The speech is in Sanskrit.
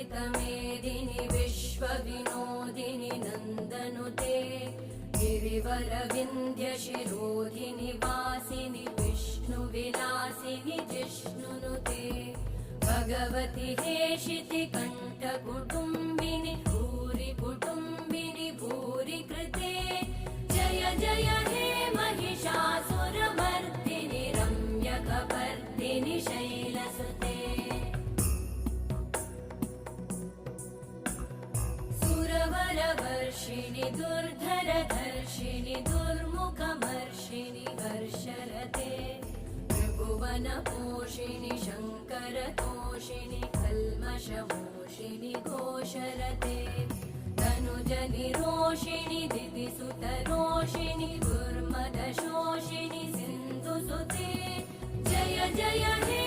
वन्दितमेदिनि विश्वविनोदिनि नन्दनुते गिरिवरविन्ध्यशिरोधिनि वासिनि विष्णुविलासिनि जिष्णुनुते भगवति हेशिति कण्ठकुटुम्बिनि भूरि कुटुम्बिनि भूरि कृते जय जय हे महिषासुरमर्दिनि रम्यकपर्दिनि शैलसुते सुरवरवर्षिणि दुर्धरधर्षिणि दुर्मुखमर्षिणि हर्षरते त्रिभुवनपोषिणि शङ्करतोषिणि कल्मषमोषिणि घोषरते तनुजनिरोषिणि दिदिसुतरोषिणि दुर्मदशोषिणि सिन्धुसुते जय जय हे